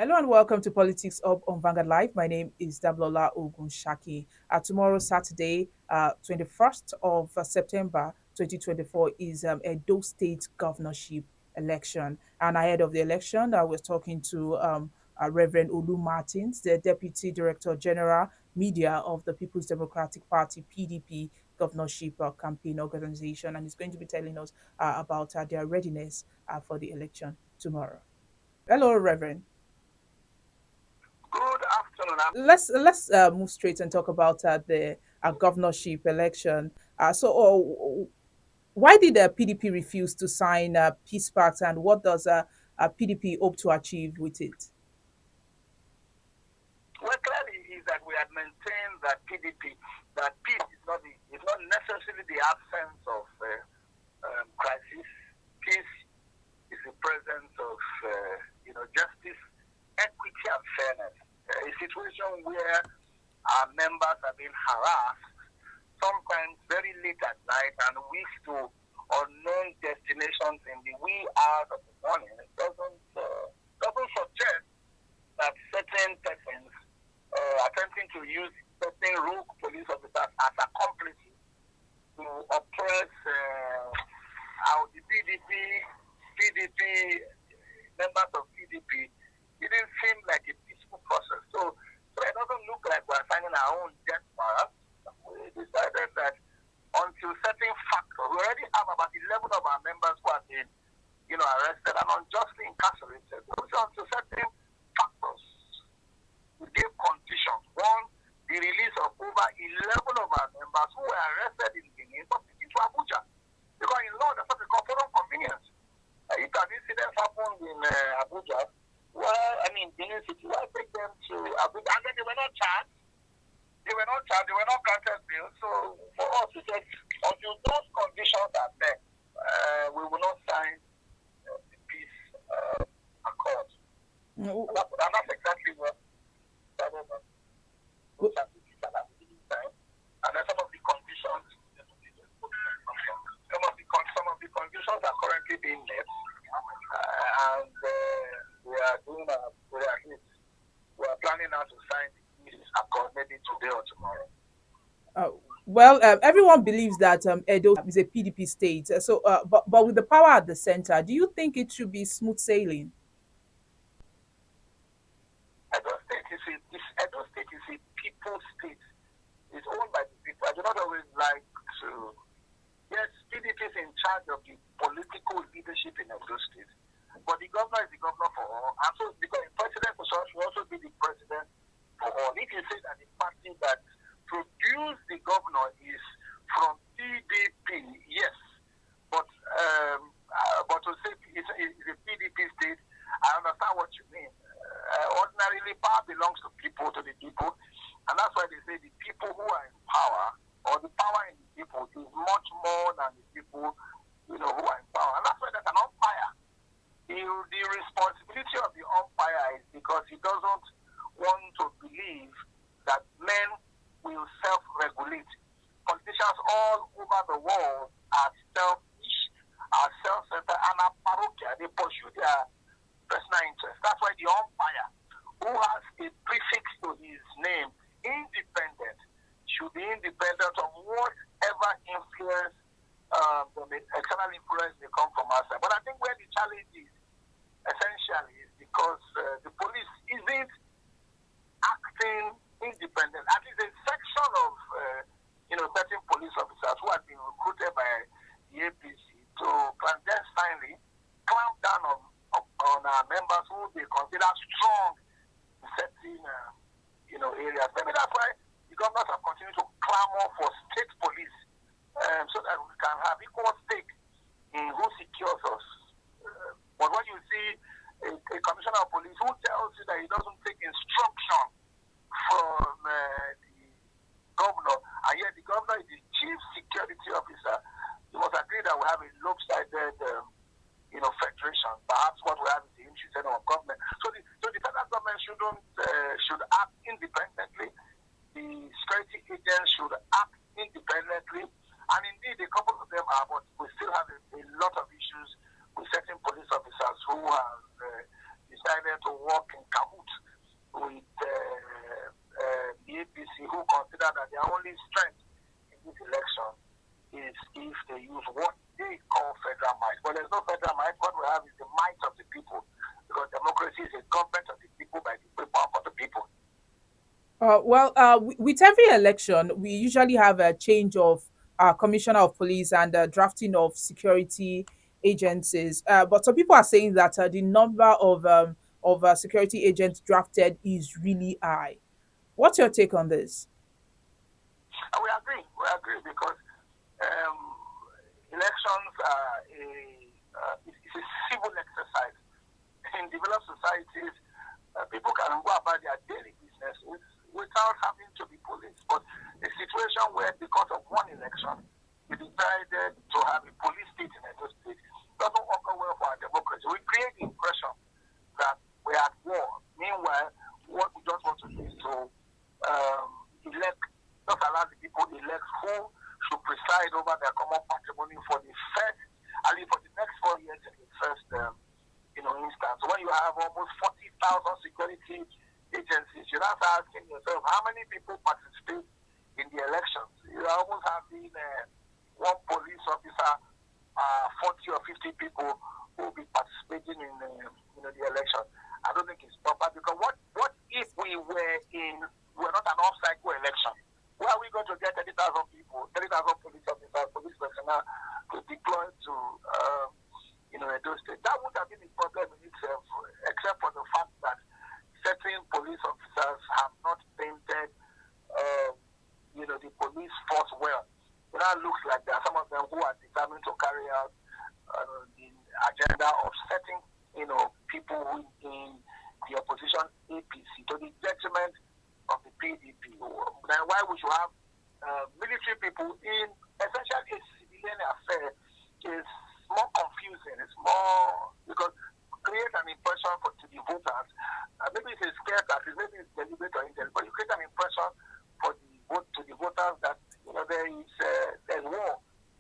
Hello and welcome to Politics Up on Vanguard Live. My name is Dablola Ogunshaki. Tomorrow, Saturday, 21st of September 2024, is Edo State Governorship election. And ahead of the election, I was talking to Reverend Olu Martins, the Deputy Director General Media of the People's Democratic Party PDP Governorship Campaign Organization, and he's going to be telling us about their readiness for the election tomorrow. Hello, Reverend. Good afternoon. Let's move straight and talk about the governorship election. Why did the PDP refuse to sign peace pact, and what does PDP hope to achieve with it? Well, clearly is that we had maintained that PDP, that peace is not necessarily the absence of crisis. Peace is the presence of justice, equity, and fairness. A situation where our members are being harassed, sometimes very late at night, and wish to unknown destinations in the wee hours of the morning. It doesn't suggest that certain persons attempting to use certain rogue police officers as accomplices to oppress the PDP members of PDP. It didn't seem like a peaceful process. So it doesn't look like we're signing our own death warrant. We decided that until certain factors, we already have about 11 of our members who have been, arrested and unjustly incarcerated. So until certain factors, we gave conditions. One, the release of over 11 of our members who were arrested in Benin but taken to Abuja. Because in law, there's something called foreign convenience. If an incident happened in Abuja, Benin City, why take them to Abuja? And then they were not charged. They were not granted bail. So for us, we said, until those conditions are met, we will not sign the peace accord. No. And that's exactly what that was. And then some of the conditions, some of the conditions are currently being met, and we are doing we are planning now to sign the peace accord maybe today or tomorrow. Everyone believes that Edo is a PDP state. But with the power at the center, do you think it should be smooth sailing? Edo State is a people state. It's owned by the people. I do not always like to. Yes, PDP is in charge of the political leadership in Edo State, but the governor is the governor for all. And so, because the president for sure should also be the president for all. If you say that the party that produced the governor is from PDP, yes, but to say it's a PDP state, I understand what you mean. Ordinarily, power belongs to people, to the people, and that's why they say the people who are in power, or the power in the people, is much more than the people, who are in power. And that's why there's an umpire. The responsibility of the umpire is because he doesn't want to believe that men will self-regulate. Politicians all over the world are selfish, are self-centered, and are parochial. They pursue their personal interests. That's why the umpire, who has a prefix to his name, independent, should be independent of whatever influence, the external influence may come from outside. But I think where the challenge is, essentially, is because the police isn't acting independent. At least a section of, certain police officers who have been recruited by the APC to clandestinely clamp down on our members who they consider strong in certain, areas. Maybe that's why the governors have continued to clamor for state police, so that we can have equal stake in who secures us. But when you see a commissioner of police who tells you that he doesn't take instruction from the governor, and yet the governor is the chief security officer, you must agree that we have a lopsided, federation. Perhaps what we have is the interest of government. So the federal government should act independently. The security agents should act independently, and indeed a couple of them are, but we still have a lot of issues with certain police officers who have decided to work in cahoots APC who consider that their only strength in this election is if they use what they call federal might. But there's no federal might. What we have is the might of the people, because democracy is a government of the people, by the people, for the people. With every election, we usually have a change of commissioner of police and drafting of security agencies. But some people are saying that the number of security agents drafted is really high. What's your take on this? And we agree. We agree because um, elections are it's a civil exercise. In developed societies, people can go about their daily businesses without having to be policed. But a situation where, because of one election, we decided to have a police state in Edo State doesn't work well for our democracy. We create the impression that we're at war. Meanwhile, what we just want to do is to elect, just allow the people elect who should preside over their common patrimony for the first, at least for the next 4 years in the first instance. When you have almost 40,000 security agencies, you're not asking yourself how many people participate in the elections. You almost having one police officer, 40 or 50 people who will be participating in the election. I don't think it's proper, because what if we're not an off-cycle election? Where are we going to get 30,000 people, 30,000 police officers, police personnel to deploy to Edo State? That would have been a problem in itself, except for the fact that certain police officers have not painted, the police force well. It now looks like there are some of them who are determined to carry out the agenda of setting, people in the opposition APC to the detriment of the PDP. Then why we should have military people in essentially a civilian affair is more confusing. It's more, because create an impression to the voters. Maybe it's a scare tactic, maybe it's deliberate or intent, but you create an impression to the voters that there's war,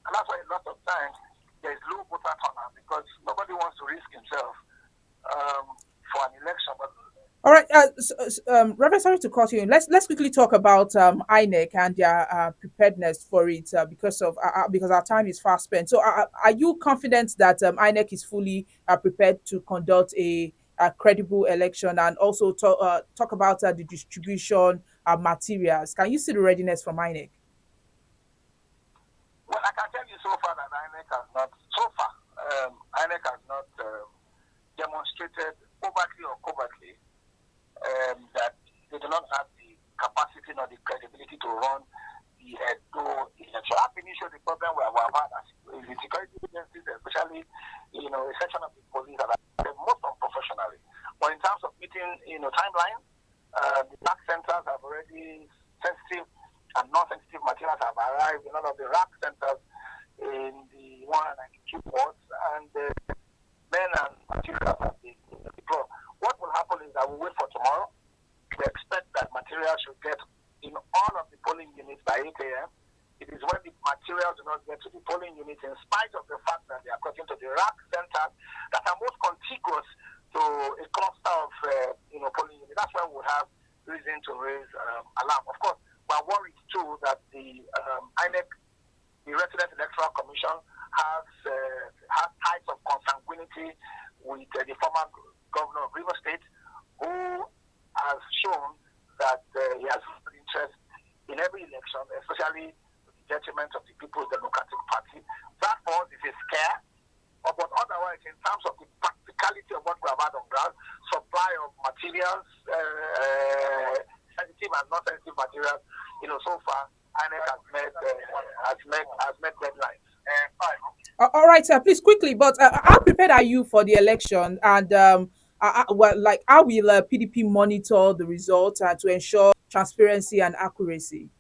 and that's why a lot of times there's low voter turnout, because nobody wants to risk himself for an election. But All right, Reverend, sorry to cut you in. Let's quickly talk about INEC and their preparedness for it, because our time is fast spent. So, are you confident that INEC is fully prepared to conduct a credible election, and also talk about the distribution of materials? Can you see the readiness from INEC? well, I can tell you so far that INEC has not demonstrated overtly or covertly that they do not have the capacity nor the credibility to run the Edo election. I've been issued the problem where we have had as the security agencies, especially a section of the police that are most unprofessionally. But in terms of meeting timeline, the rack centers have already sensitive and non-sensitive materials have arrived in all of the rack centers in the 192 ports, and men and materials have been deployed. What will happen is that we wait for tomorrow. We expect that materials should get in all of the polling units by 8 a.m. It is when the materials do not get to the polling units, in spite of the fact that they are cutting to the rack centers that are most contiguous to a cluster of polling units. That's when we have reason to raise alarm. Of course, we are worried too that the INEC, the Resident Electoral Commission, has ties of consanguinity with the former governor of River State, who has shown that he has interest in every election, especially to the detriment of the People's Democratic Party. That for us is a scare. But otherwise, in terms of the practicality of what we have had on ground, supply of materials, sensitive and non-sensitive materials, so far, INEC has met deadlines. All right, sir. Please quickly, but how prepared are you for the election? And how will PDP monitor the results to ensure transparency and accuracy?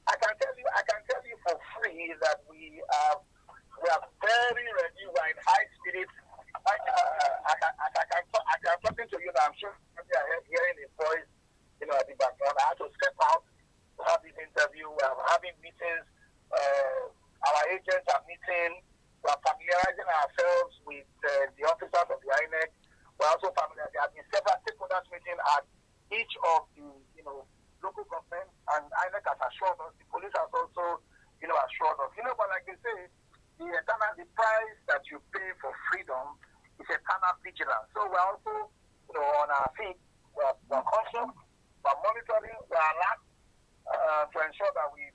I can tell you for free that we are very ready. We're in high spirits. I'm talking to you now. I'm sure you are hearing his voice, at the background. I had to step out to have this interview. We're having meetings. Our agents are meeting. We're familiarizing ourselves with sort of. But like they say, the price that you pay for freedom is eternal vigilance. So we're also, on our feet. We're conscious. We're monitoring. We're alert to ensure that we,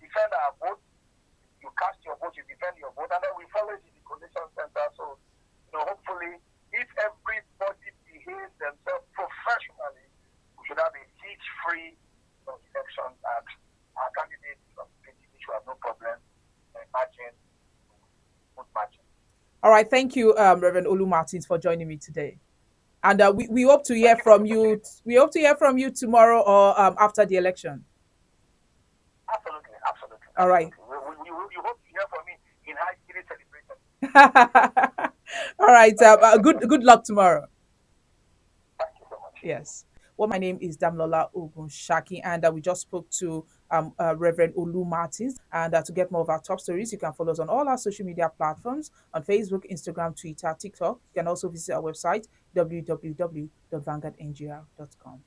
defend our vote. You cast your vote, you defend your vote, and then we follow it in the collation center. So, hopefully, if everybody behaves themselves professionally, we should have a hitch-free election, and our candidates from PDP should have no problem matching, vote matching. All right, thank you, Reverend Olu Martins, for joining me today. And we hope to hear Thank you from for you. We hope to hear from you tomorrow or after the election. Absolutely, absolutely, All right. absolutely. You hope to hear from me in high spirit celebration. All right. Good luck tomorrow. Thank you so much. Yes. Well, my name is Damlola Ogunshaki, and we just spoke to Reverend Olu Martins. And to get more of our top stories, you can follow us on all our social media platforms on Facebook, Instagram, Twitter, TikTok. You can also visit our website, www.vanguardngr.com.